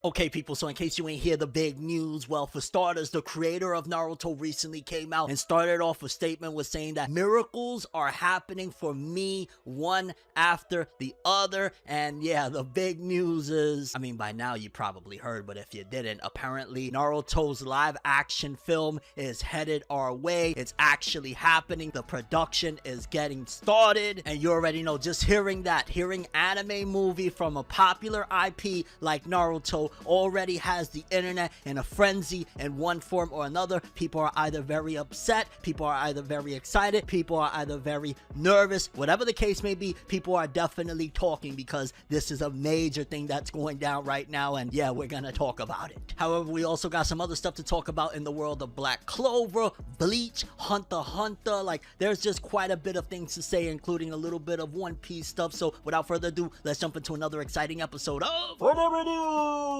Okay, people, so in case you ain't hear the big news, well, for starters, the creator of Naruto recently came out and started off a statement with saying that miracles are happening for me one after the other. And yeah, the big news is, I mean, by now you probably heard, but if you didn't, apparently Naruto's live action film is headed our way. It's actually happening. The production is getting started, and you already know, just hearing that, hearing anime movie from a popular IP like Naruto already has the internet in a frenzy in one form or another. People are either very upset, people are either very excited, people are either very nervous. Whatever the case may be, people are definitely talking because this is a major thing that's going down right now, and yeah, we're gonna talk about it. However, we also got some other stuff to talk about in the world of Black Clover, Bleach, Hunter x Hunter. Like, there's just quite a bit of things to say, including a little bit of One Piece stuff. So without further ado, let's jump into another exciting episode of ForneverWorld.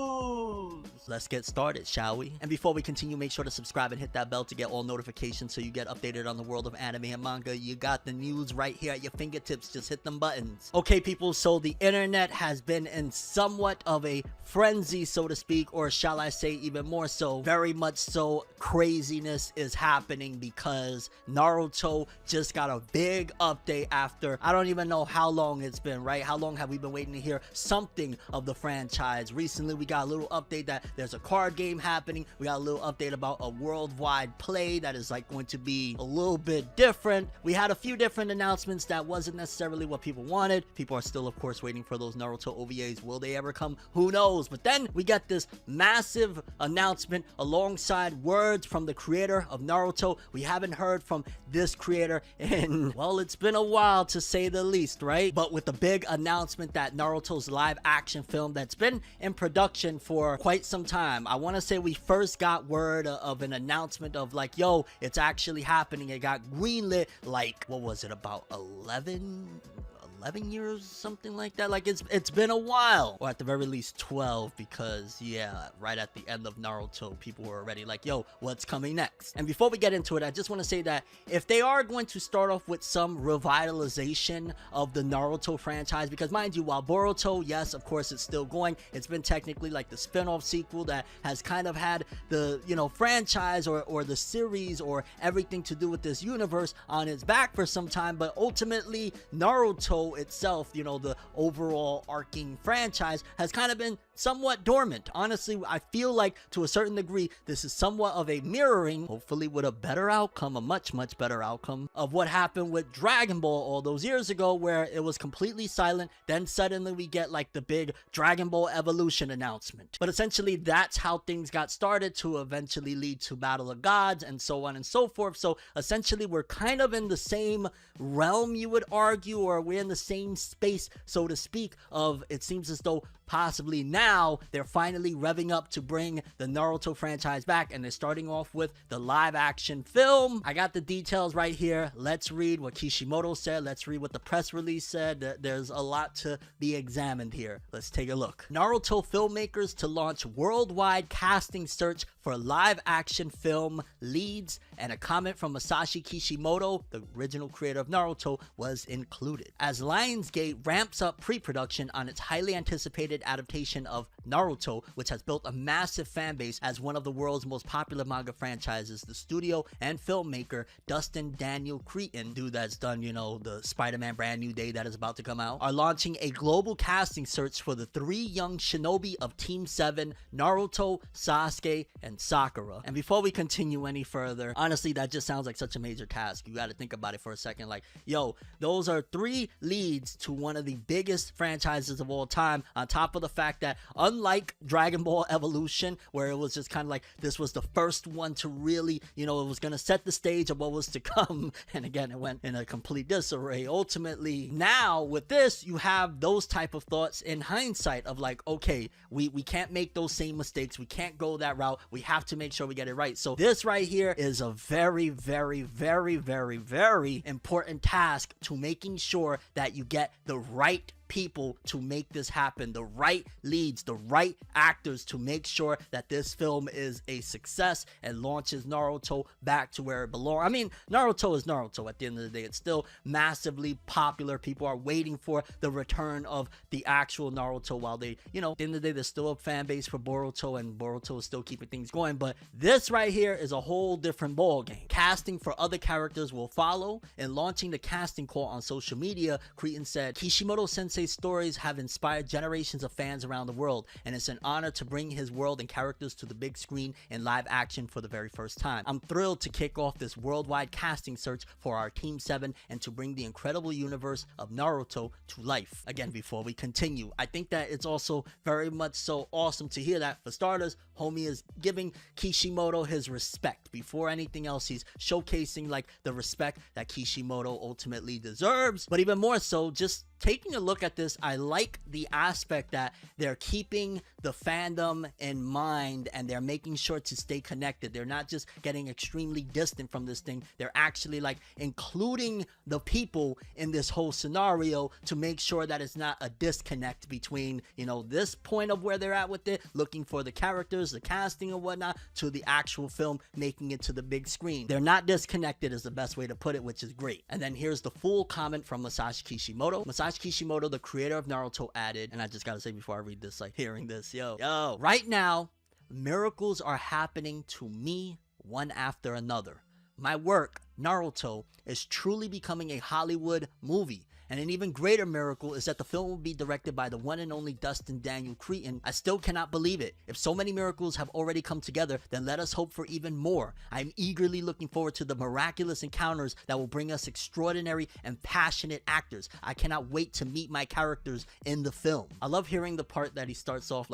Let's get started, shall we? And before we continue, make sure to subscribe and hit that bell to get all notifications so you get updated on the world of anime and manga. You got the news right here at your fingertips. Just hit them buttons. Okay, people, so the internet has been in somewhat of a frenzy, so to speak, or shall I say even more so, very much so, craziness is happening because Naruto just got a big update after, I don't even know how long it's been, right? How long have we been waiting to hear something of the franchise? Recently, we got a little update that there's a card game happening. We got a little update about a worldwide play that is like going to be a little bit different. We had a few different announcements that wasn't necessarily what people wanted. People are still, of course, waiting for those Naruto OVAs. Will they ever come? Who knows? But then we get this massive announcement alongside words from the creator of Naruto. We haven't heard from this creator in, well, it's been a while to say the least, right? But with the big announcement that Naruto's live action film that's been in production for quite some time. I want to say we first got word of an announcement of like, yo, it's actually happening. It got greenlit like, what was it, about 11 years, something like that. Like, it's been a while, or at the very least 12, because yeah, right at the end of Naruto, people were already like, yo, what's coming next? And before we get into it, I just want to say that if they are going to start off with some revitalization of the Naruto franchise, because mind you, while Boruto, yes, of course, it's still going, it's been technically like the spin-off sequel that has kind of had the, you know, franchise or the series or everything to do with this universe on its back for some time, but ultimately Naruto itself, you know, the overall arcing franchise has kind of been somewhat dormant. Honestly, I feel like to a certain degree this is somewhat of a mirroring, hopefully with a better outcome, a much better outcome, of what happened with Dragon Ball all those years ago, where it was completely silent. Then suddenly we get like the big Dragon Ball Evolution announcement. But essentially that's how things got started to eventually lead to Battle of Gods and so on and so forth. So essentially we're kind of in the same realm, you would argue, or we're in the same space, so to speak, of it seems as though possibly now they're finally revving up to bring the Naruto franchise back, and they're starting off with the live action film. I got the details right here. Let's read what Kishimoto said. Let's read what the press release said. There's a lot to be examined here. Let's take a look. Naruto filmmakers to launch worldwide casting search for live action film leads, and a comment from Masashi Kishimoto, the original creator of Naruto, was included. As Lionsgate ramps up pre-production on its highly anticipated adaptation of Naruto, which has built a massive fan base as one of the world's most popular manga franchises, the studio and filmmaker Dustin Daniel Cretton, dude that's done, you know, the Spider-Man Brand New Day that is about to come out, are launching a global casting search for the 3 young shinobi of Team 7, Naruto, Sasuke, and Sakura. And before we continue any further, honestly, that just sounds like such a major task. You got to think about it for a second. Like, yo, those are 3 leads to one of the biggest franchises of all time, on top of the fact that unlike Dragon Ball Evolution, where it was just kind of like this was the first one to really, you know, it was going to set the stage of what was to come, and again it went in a complete disarray. Ultimately now with this, you have those type of thoughts in hindsight of like, okay, we can't make those same mistakes, we can't go that route, we have to make sure we get it right. So this right here is a very important task to making sure that you get the right people to make this happen, the right leads, the right actors to make sure that this film is a success and launches Naruto back to where it belongs. I mean, Naruto is Naruto at the end of the day. It's still massively popular. People are waiting for the return of the actual Naruto while they, you know, at the end of the day, there's still a fan base for Boruto, and Boruto is still keeping things going. But this right here is a whole different ball game. Casting for other characters will follow, and launching the casting call on social media, Cretan said, Kishimoto Sensei's stories have inspired generations of fans around the world, and it's an honor to bring his world and characters to the big screen in live action for the very first time. I'm thrilled to kick off this worldwide casting search for our Team 7 and to bring the incredible universe of Naruto to life. Again, before we continue, I think that it's also very much so awesome to hear that, for starters, homie is giving Kishimoto his respect. Before anything else, he's showcasing like the respect that Kishimoto ultimately deserves. But even more so, just taking a look at this, I like the aspect that they're keeping the fandom in mind and they're making sure to stay connected. They're not just getting extremely distant from this thing. They're actually like including the people in this whole scenario to make sure that it's not a disconnect between, you know, this point of where they're at with it, looking for the characters, the casting and whatnot, to the actual film making it to the big screen. They're not disconnected is the best way to put it, which is great. And then here's the full comment from Masashi Kishimoto. Masashi Kishimoto, the creator of Naruto, added, and I just gotta say before I read this, like hearing this, yo, right now, miracles are happening to me one after another. My work, Naruto, is truly becoming a Hollywood movie. And an even greater miracle is that the film will be directed by the one and only Dustin Daniel Cretton. I still cannot believe it. If so many miracles have already come together, then let us hope for even more. I'm eagerly looking forward to the miraculous encounters that will bring us extraordinary and passionate actors. I cannot wait to meet my characters in the film. I love hearing the part that he starts off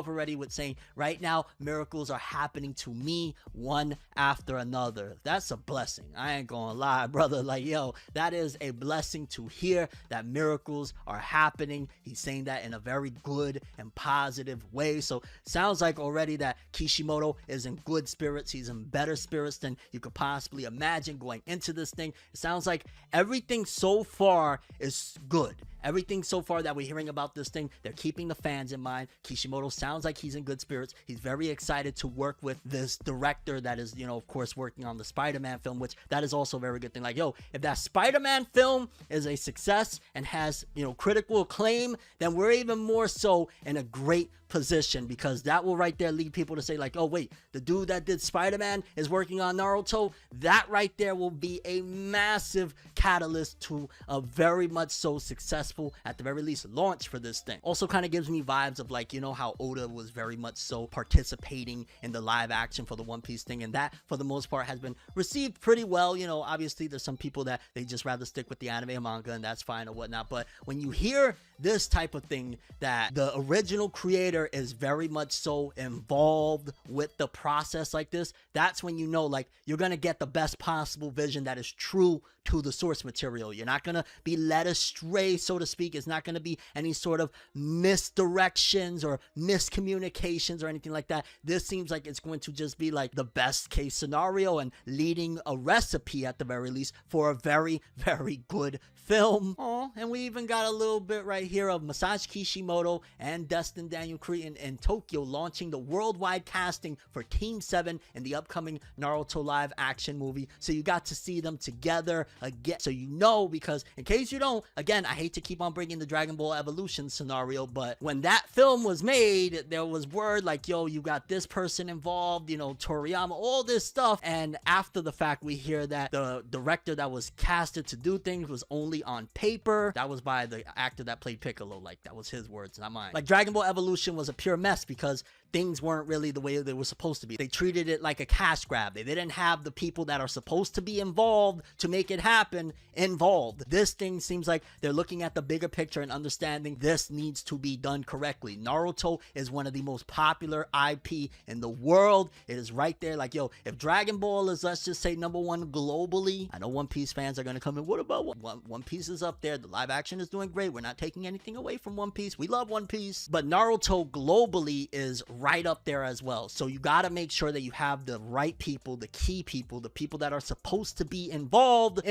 already with saying, right now, miracles are happening to me one after another. That's a blessing. I ain't gonna lie, brother. Like, yo, that is a blessing to hear that miracles are happening. He's saying that in a very good and positive way. So sounds like already that Kishimoto is in good spirits. He's in better spirits than you could possibly imagine going into this thing. It sounds like everything so far is good. Everything so far that we're hearing about this thing, they're keeping the fans in mind. Kishimoto sounds like he's in good spirits. He's very excited to work with this director that is, you know, of course, working on the Spider-Man film, which that is also a very good thing. Like, yo, if that Spider-Man film is a success and has, you know, critical acclaim, then we're even more so in a great position, because that will right there lead people to say like, oh wait, the dude that did Spider-Man is working on Naruto. That right there will be a massive catalyst to a very much so successful, at the very least, launch for this thing. Also kind of gives me vibes of like, you know, how Oda was very much so participating in the live action for the One Piece thing, and that for the most part has been received pretty well. You know, obviously there's some people that they just rather stick with the anime and manga, and that's fine or whatnot, but when you hear this type of thing, that the original creator is very much so involved with the process like this, that's when you know like you're gonna get the best possible vision that is true to the source material. You're not gonna be led astray, so to speak. It's not gonna be any sort of misdirections or miscommunications or anything like that. This seems like it's going to just be like the best case scenario and leading a recipe at the very least for a very, very good film. Oh, and we even got a little bit right here of Masashi Kishimoto and Dustin Daniel Cretton in Tokyo launching the worldwide casting for Team 7 in the upcoming Naruto live action movie. So you got to see them together again, so you know, because in case you don't, again, I hate to keep on bringing the Dragon Ball Evolution scenario, but when that film was made, there was word like, yo, you got this person involved, you know, Toriyama, all this stuff, and after the fact we hear that the director that was casted to do things was only on paper. That was by the actor that played Piccolo. Like, that was his words, not mine. Like, Dragon Ball Evolution was a pure mess because things weren't really the way they were supposed to be. They treated it like a cash grab. They didn't have the people that are supposed to be involved to make it happen involved. This thing seems like they're looking at the bigger picture and understanding this needs to be done correctly. Naruto is one of the most popular IP in the world. It is right there. Like, yo, if Dragon Ball is, let's just say, #1 globally, I know One Piece fans are going to come in, what about One Piece is up there. The live action is doing great. We're not taking anything away from One Piece. We love One Piece. But Naruto globally is right up there as well. So you got to make sure that you have the right people, the key people, the people that are supposed to be involved.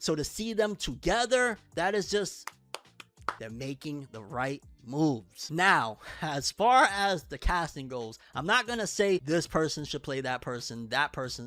So to see them together, that is just They're making the right moves. Now, as far as the casting goes, I'm not gonna say this person should play that person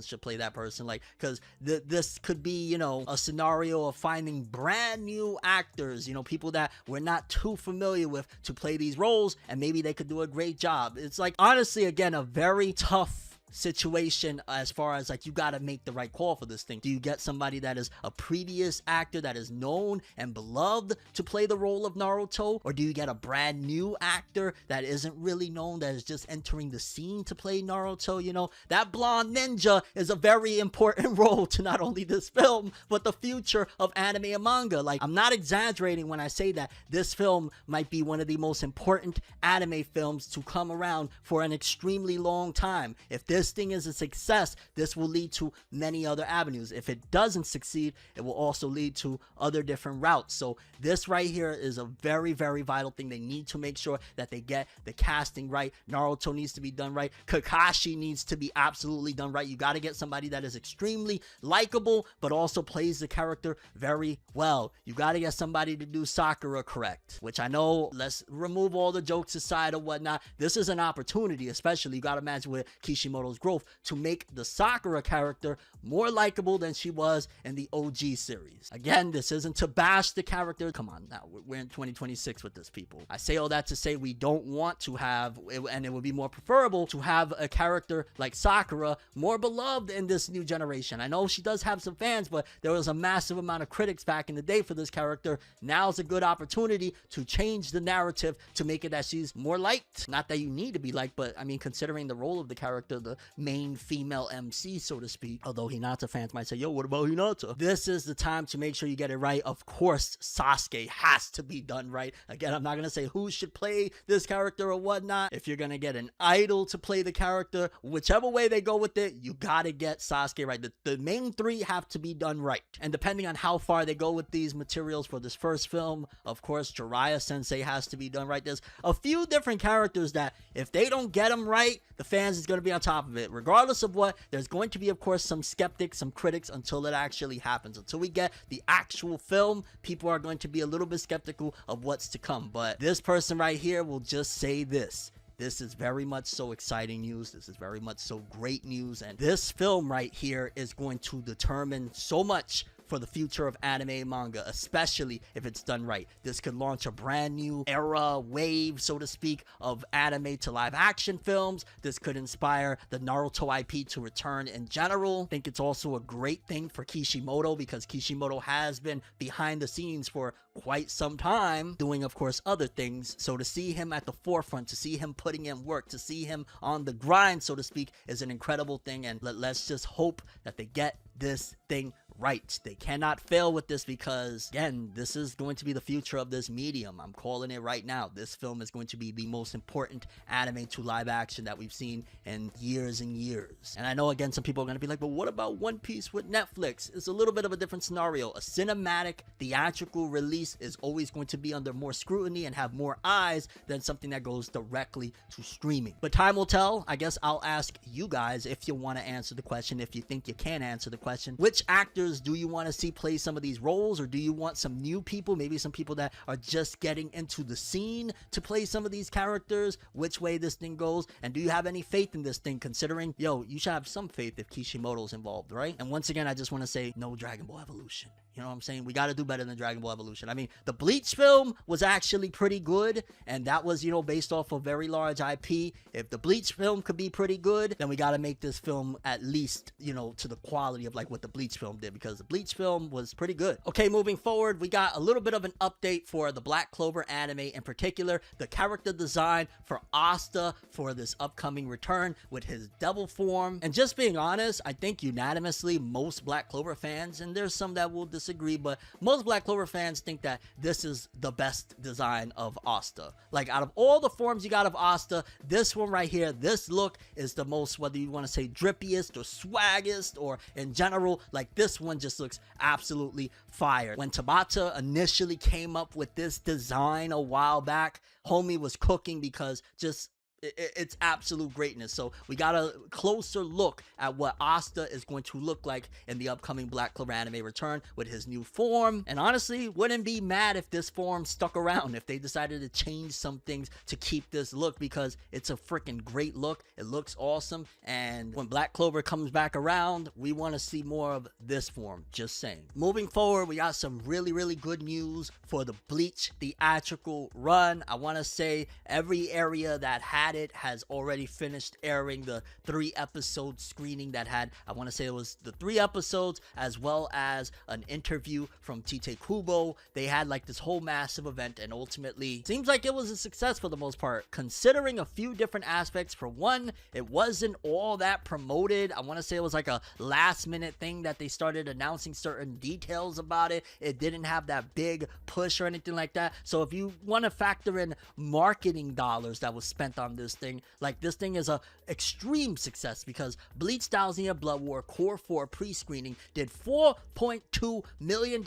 should play that person, like, because this could be, you know, a scenario of finding brand new actors, you know, people that we're not too familiar with to play these roles, and maybe they could do a great job. It's like, honestly, again, a very tough situation as far as like, you got to make the right call for this thing. Do you get somebody that is a previous actor that is known and beloved to play the role of Naruto, or do you get a brand new actor that isn't really known, that is just entering the scene to play Naruto? You know, that blonde ninja is a very important role to not only this film but the future of anime and manga. Like, I'm not exaggerating when I say that this film might be one of the most important anime films to come around for an extremely long time. If this thing is a success, this will lead to many other avenues. If it doesn't succeed, it will also lead to other different routes. So this right here is a very, very vital thing. They need to make sure that they get the casting right. Naruto needs to be done right. Kakashi needs to be absolutely done right. You got to get somebody that is extremely likable but also plays the character very well. You got to get somebody to do Sakura correct, which I know, let's remove all the jokes aside or whatnot, this is an opportunity, especially, you got to imagine with Kishimoto's growth, to make the Sakura character more likable than she was in the OG series. Again, this isn't to bash the character. Come on now, we're in 2026 with this, people. I say all that to say we don't want to have, and it would be more preferable to have a character like Sakura more beloved in this new generation. I know she does have some fans, but there was a massive amount of critics back in the day for this character. Now's a good opportunity to change the narrative to make it that she's more liked. Not that you need to be liked, but I mean, considering the role of the character, the main female MC, so to speak, although Hinata fans might say, yo, what about Hinata? This is the time to make sure you get it right. Of course, Sasuke has to be done right. Again, I'm not gonna say who should play this character or whatnot. If you're gonna get an idol to play the character, whichever way they go with it, you gotta get Sasuke right. The main three have to be done right. And depending on how far they go with these materials for this first film, of course, Jiraiya Sensei has to be done right. There's a few different characters that if they don't get them right, the fans is going to be on top of it. Regardless of what, there's going to be, of course, some skeptics, some critics, until it actually happens. Until we get the actual film, people are going to be a little bit skeptical of what's to come. But this person right here will just say this. This is very much so exciting news. This is very much so great news. And this film right here is going to determine so much for the future of anime and manga, especially if it's done right. This could launch a brand new era, wave, so to speak, of anime to live action films. This could inspire the Naruto IP to return in general. I think it's also a great thing for Kishimoto, because Kishimoto has been behind the scenes for quite some time, doing, of course, other things. So to see him at the forefront, to see him putting in work, to see him on the grind, so to speak, is an incredible thing. And let's just hope that they get this thing right. They cannot fail with this, because again, this is going to be the future of this medium. I'm calling it right now. This film is going to be the most important anime to live action that we've seen in years and years. And I know, again, some people are going to be like, but what about One Piece with Netflix? It's a little bit of a different scenario. A cinematic theatrical release is always going to be under more scrutiny and have more eyes than something that goes directly to streaming. But time will tell. I guess I'll ask you guys, if you want to answer the question, if you think you can answer the question, which actors do you want to see play some of these roles, or do you want some new people, maybe some people that are just getting into the scene to play some of these characters? Which way this thing goes, and do you have any faith in this thing, considering, yo, you should have some faith if Kishimoto's involved, right? And once again, I just want to say, no Dragon Ball Evolution. You know what I'm saying? We got to do better than Dragon Ball Evolution. I mean, the Bleach film was actually pretty good, and that was, you know, based off a very large IP. If the Bleach film could be pretty good, then we got to make this film at least, you know, to the quality of like what the Bleach film did, because the Bleach film was pretty good. Okay, moving forward, we got a little bit of an update for the Black Clover anime, in particular, the character design for Asta for this upcoming return with his devil form. And just being honest, I think unanimously most Black Clover fans, and there's some that will disagree, but most Black Clover fans think that this is the best design of Asta. Like, out of all the forms you got of Asta, this one right here, this look is the most, whether you want to say drippiest or swaggest, or in general, like, this one just looks absolutely fire. When Tabata initially came up with this design a while back, homie was cooking, because just it's absolute greatness. So we got a closer look at what Asta is going to look like in the upcoming Black Clover anime return with his new form. And honestly, wouldn't be mad if this form stuck around, if they decided to change some things to keep this look, because it's a freaking great look. It looks awesome. And when Black Clover comes back around, we want to see more of this form. Just saying. Moving forward, we got some really good news for the Bleach theatrical run. I want to say every area that had it has already finished airing the 3-episode screening that had, I want to say it was the 3 episodes as well as an interview from Tite Kubo. They had like this whole massive event, and ultimately seems like it was a success for the most part, considering a few different aspects. For one, it wasn't all that promoted. I want to say it was like a last minute thing that they started announcing certain details about it. It didn't have that big push or anything like that. So if you want to factor in marketing dollars that was spent on this thing, like, this thing is a extreme success, because Bleach Thousand Blood War Core 4 pre-screening did $4.2 million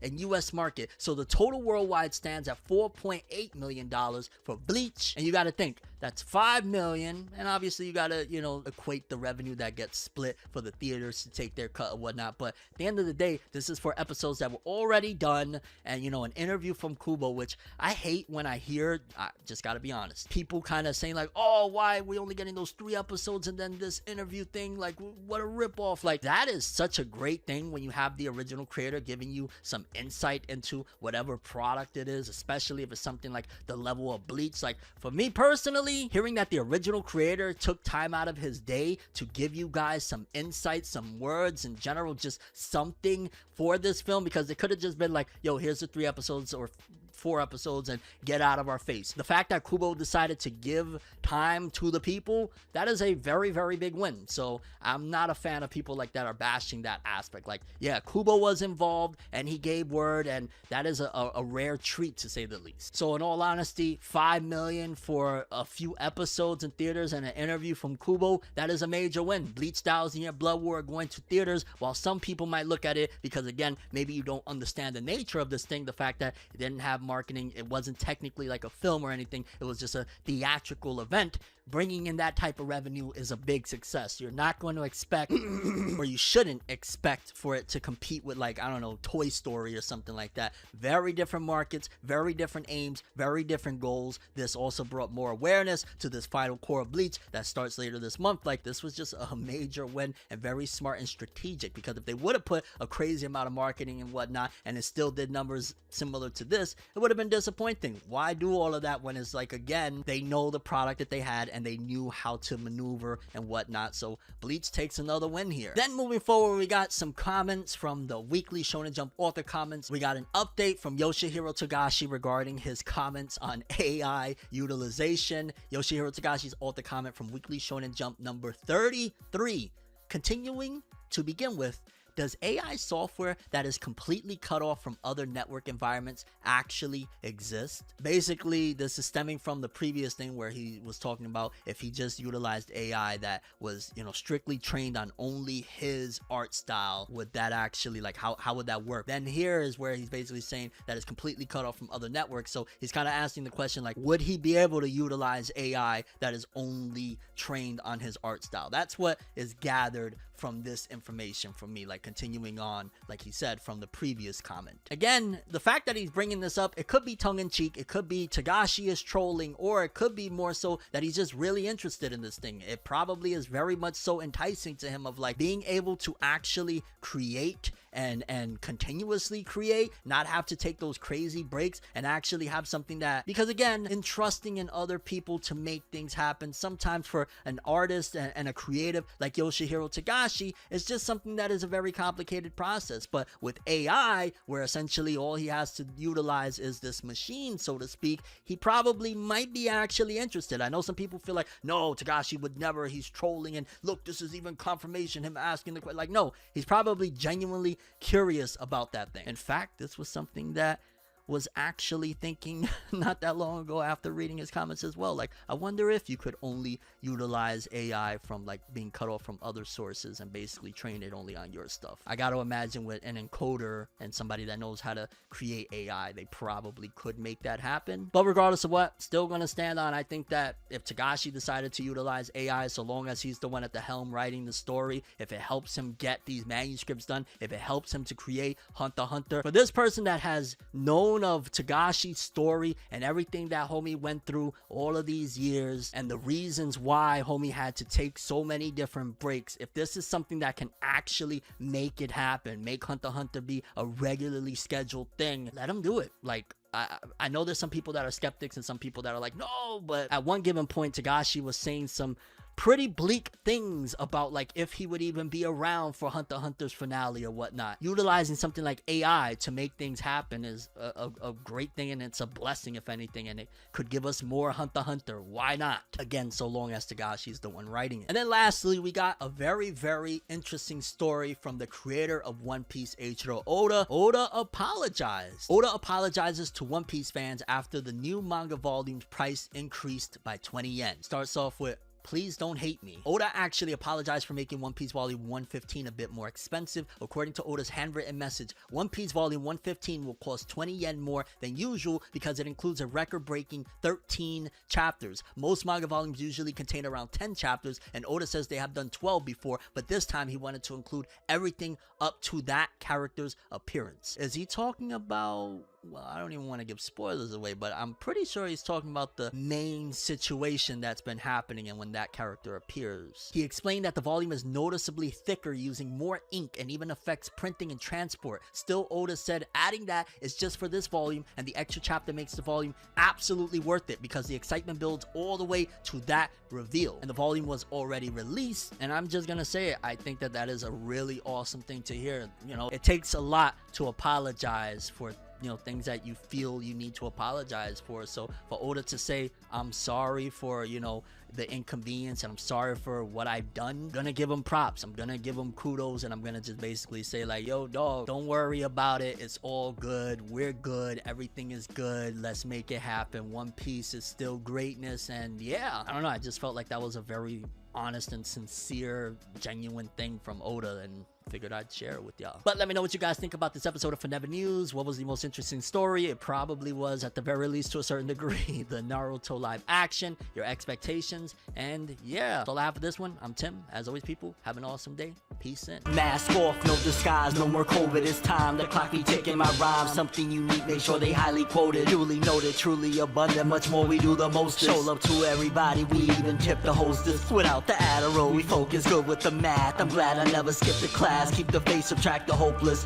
in US market. So the total worldwide stands at $4.8 million for Bleach. And you got to think, that's $5 million, and obviously you gotta, you know, equate the revenue that gets split for the theaters to take their cut or whatnot. But at the end of the day, this is for episodes that were already done, and, you know, an interview from Kubo, which I hate when I hear, I just gotta be honest, people kind of saying like, oh, why are we only getting those 3 episodes and then this interview thing, like, what a ripoff. Like, that is such a great thing when you have the original creator giving you some insight into whatever product it is, especially if it's something like the level of Bleach. Like, for me personally, hearing that the original creator took time out of his day to give you guys some insights, some words in general, just something for this film, because it could have just been like, yo, here's the 3 episodes or 4 episodes and get out of our face. The fact that Kubo decided to give time to the people, that is a very big win. So I'm not a fan of people like that are bashing that aspect. Like, yeah, Kubo was involved and he gave word, and that is a rare treat, to say the least. So in all honesty, $5 million for a few episodes in theaters and an interview from Kubo, that is a major win. Bleach Thousand Blood War going to theaters, while some people might look at it, because again, maybe you don't understand the nature of this thing, the fact that it didn't have marketing, it wasn't technically like a film or anything, it was just a theatrical event. Bringing in that type of revenue is a big success. You're not going to expect, or you shouldn't expect, for it to compete with, like, I don't know, Toy Story or something like that. Very different markets, very different aims, very different goals. This also brought more awareness to this final core of Bleach that starts later this month. Like, this was just a major win, and very smart and strategic, because if they would have put a crazy amount of marketing and whatnot and it still did numbers similar to this, it would have been disappointing. Why do all of that when it's like, again, they know the product that they had and they knew how to maneuver and whatnot. So Bleach takes another win here. Then moving forward, we got some comments from the weekly Shonen Jump author comments. We got an update from Yoshihiro Togashi regarding his comments on AI utilization. Yoshihiro Togashi's author comment from Weekly Shonen Jump number 33. Continuing to begin with, does AI software that is completely cut off from other network environments actually exist? Basically, this is stemming from the previous thing where he was talking about if he just utilized AI that was, you know, strictly trained on only his art style, would that actually, like, how would that work? Then here is where he's basically saying that it's completely cut off from other networks. So he's kind of asking the question, like, would he be able to utilize AI that is only trained on his art style? That's what is gathered from this information from me, like, continuing on, like he said, from the previous comment. Again, the fact that he's bringing this up, it could be tongue-in-cheek, it could be Togashi is trolling, or it could be more so that he's just really interested in this thing. It probably is very much so enticing to him, of like being able to actually create and continuously create, not have to take those crazy breaks, and actually have something that, because again, entrusting in other people to make things happen, sometimes for an artist and a creative like Yoshihiro Togashi, it's just something that is a very complicated process. But with AI, where essentially all he has to utilize is this machine, so to speak, he probably might be actually interested. I know some people feel like, no, Togashi would never, he's trolling, and look, this is even confirmation, him asking the question. Like, no, he's probably genuinely curious about that thing. In fact, this was something that was actually thinking not that long ago after reading his comments as well. Like, I wonder if you could only utilize AI from like being cut off from other sources and basically train it only on your stuff. I gotta imagine with an encoder and somebody that knows how to create AI, they probably could make that happen. But regardless of what, still gonna stand on, I think that if Togashi decided to utilize AI, so long as he's the one at the helm writing the story, if it helps him get these manuscripts done, if it helps him to create Hunter x Hunter, for this person that has known of Togashi's story and everything that homie went through all of these years and the reasons why homie had to take so many different breaks, if this is something that can actually make it happen, make Hunter x Hunter be a regularly scheduled thing, let him do it. Like, I know there's some people that are skeptics and some people that are like, no, but at one given point, Togashi was saying some pretty bleak things about like if he would even be around for Hunter x Hunter's finale or whatnot. Utilizing something like AI to make things happen is a great thing, and it's a blessing if anything, and it could give us more Hunter x Hunter. Why not? Again, so long as Togashi's the one writing it. And then lastly, we got a very, very interesting story from the creator of One Piece, Eiichiro Oda. Oda apologized. Oda apologizes to One Piece fans after the new manga volume's price increased by 20 yen. Starts off with, "Please don't hate me." Oda actually apologized for making One Piece Volume 115 a bit more expensive. According to Oda's handwritten message, One Piece Volume 115 will cost 20 yen more than usual because it includes a record-breaking 13 chapters. Most manga volumes usually contain around 10 chapters, and Oda says they have done 12 before, but this time he wanted to include everything up to that character's appearance. Is he talking about... well, I don't even want to give spoilers away, but I'm pretty sure he's talking about the main situation that's been happening and when that character appears. He explained that the volume is noticeably thicker using more ink and even affects printing and transport. Still, Oda said adding that is just for this volume, and the extra chapter makes the volume absolutely worth it because the excitement builds all the way to that reveal. And the volume was already released, and I'm just gonna say it, I think that that is a really awesome thing to hear. You know, it takes a lot to apologize for, you know, things that you feel you need to apologize for. So for Oda to say, I'm sorry for, you know, the inconvenience, and I'm sorry for what I've done, I'm gonna give him props, I'm gonna give him kudos, and I'm gonna just basically say like, yo dog, don't worry about it, it's all good, we're good, everything is good, let's make it happen, One Piece is still greatness. And yeah, I don't know, I just felt like that was a very honest and sincere, genuine thing from Oda, and figured I'd share it with y'all. But let me know what you guys think about this episode of Fornever News. What was the most interesting story? It probably was, at the very least to a certain degree, the Naruto live action, your expectations, and yeah, that's all I have for this one. I'm Tim. As always, people, have an awesome day. Peace in. Mask off, no disguise, no more COVID, it's time. The clock be ticking, my rhymes, something unique, make sure they highly quoted. Duly noted, truly abundant, much more we do the most. Show love to everybody, we even tip the hostess. Without the Adderall, we focus good with the math. I'm glad I never skipped a class. Keep the face, subtract the hopeless.